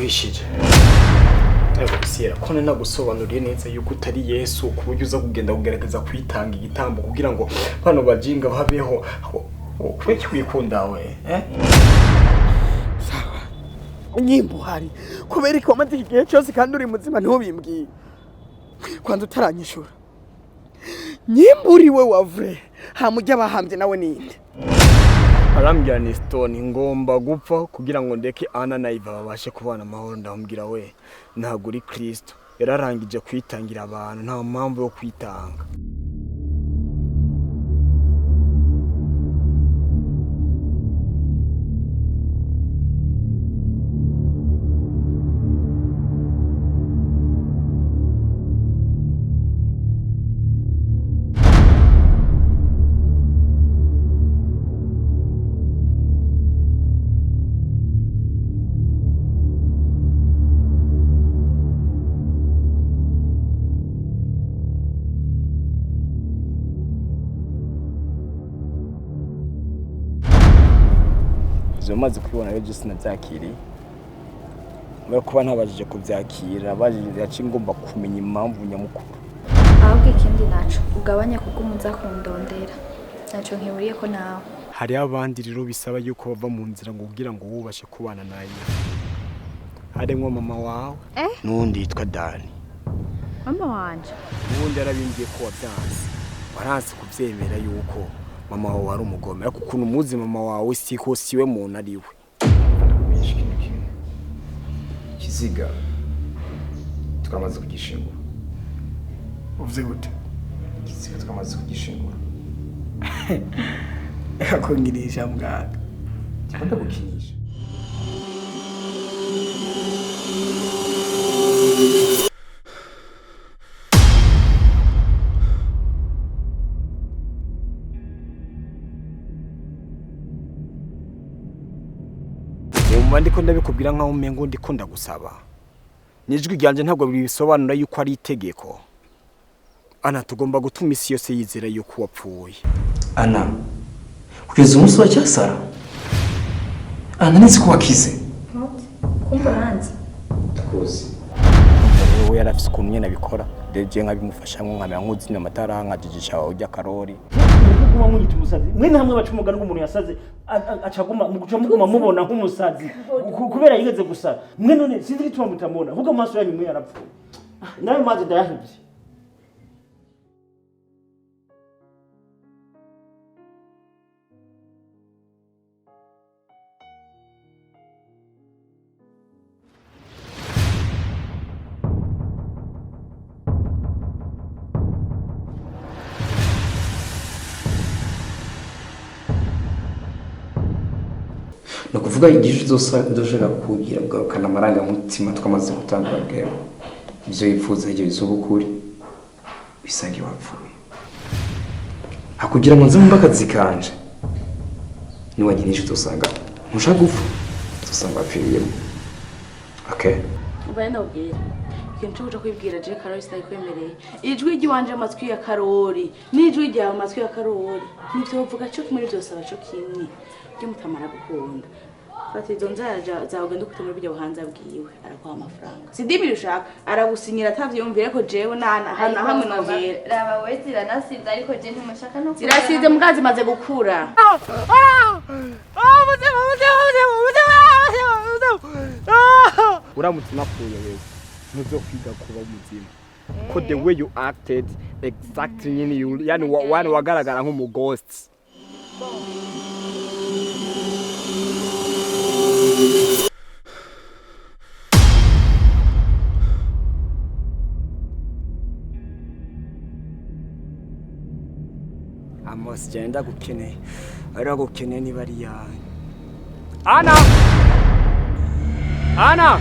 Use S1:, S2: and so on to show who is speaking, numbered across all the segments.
S1: waraguhishije. Siyera ko nagusobanuriye neza yuko utari Yesu ku buryo uza kugenda kugerageza kwitanga igitambo kugira ngo bano bajinga babeho. Kweki kwikunda we
S2: sawa nyimbo hari kubera ko amaze igihe cyose kandi uri muzima ntubimbwiye kwanza utaranyishura nyimburi we wavure hamujya bahambye nawe ninde
S1: arambwira ni Stone ngomba gupfa kugira ngo ndeke Ana na Iva babashe kubana amahoro. Ndambwira we ntabwo uri Kristo, yararangije kwitangira abantu, nta mpamvu yo kwitanga. Maze kubibona rero just nabyakiriye mwe kuba ntabajije kubyakira abajije yaci ngomba kumenya impamvu nyamukuru.
S3: Ahubwo ikindi naco ugabanya kuko umuza kundondera naco nkiburiye ko nawe
S1: hari abandi rero bisaba yuko bava mu nzira ngo kugira ngo wubashe kubana naye. Harimo mama wawe n'undi yitwa Dani.
S3: Mama wanje
S1: n'undi yarabimbiye ko wabyanze waranse kubyemera yuko mama wawe ari umugome, ariko ukuntu umuzi mama wawe siko siwe muntu ari we.
S4: Kiziga tukamaze kugishingura.
S1: Uvuze gute?
S4: Kiziga tukamaze kugishingura.
S1: Akongirisha muganga.
S4: Ndakunda gukinisha.
S1: Ndiko ndabikubwira nkaho umengo ndiko ndagusaba. Nijwi ryanje ntabwo bisobanura yuko ari itegeko. Ana tugomba gutuma isi yose yizera yuko wapfuye.
S4: Ana kugeza umunsi wa cyasara. Ana nzi ko wakize.
S3: kumva hanze
S4: Tukoze.
S1: Wewe yarafise ukuntu nyene abikora. Deje nkabimufashamwe nkamera nk'uzina amatara nkajijisha ujya karori.
S5: Kuma mwita umusazi mwene hamwe baca umugani ngo umuntu yasaze acaguma muguca muguma mubona nk'umusazi kubera yigeze gusa mwe none sinzi gituma mutamona vuga amaso yanyu mwe yarapfuye nayo maze ndayahibye.
S4: No kuvuga igisho zose ndoshaka kugira bwakana amaranga mutima twamaze gutangura bwero. Ivyo yifuza ibyo bizobukuri bisangiye wapfuye. Hakugira ngo nze mumba akazi kanje. Ni waginisho tosanga mushaka gupfa. Tosanga apfiriyemo. Okay.
S6: Ubaye ndabwira. Ikintu cyo kwibwira je Karori sitayikwemereye. Ijwi ry'iwanje amatwi ya Karori, n'ijwi ryawe amatwi ya Karori. Nivyo uvuga cyo kimwe byose abaco kimwe. Byo mutamara gukunda. Fati izo nzara zawe genda ukute muri bijya buhanza bwiwe arakuha amafaranga. Sidibi ushaka aragusinyira atavyumvire ko jewe nana hana hamwe nabwira.
S3: raba we ziranasize ariko je ntimushaka no
S6: Zirasize mugazi maze gukura.
S1: Uramutse napfuye wewe nuzo kwiga kuba umuzima. Ko the way you acted exactly nyine yani wani wagaragara nk'umu ghost. Amos jenda gukene ara gukene ni bari yani. Ana Ana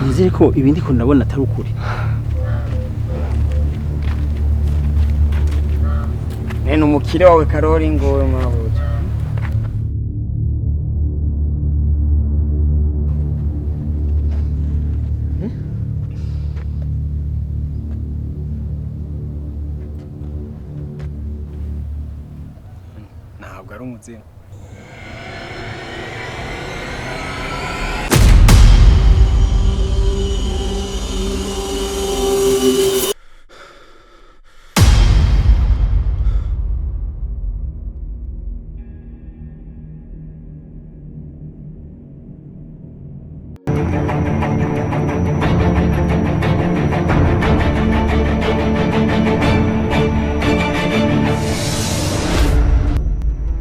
S5: Nizere ko ibindi ko ndabona atari ukuri.
S1: Nene umukire wawe Karori ngo mabuja. ari umuzimu.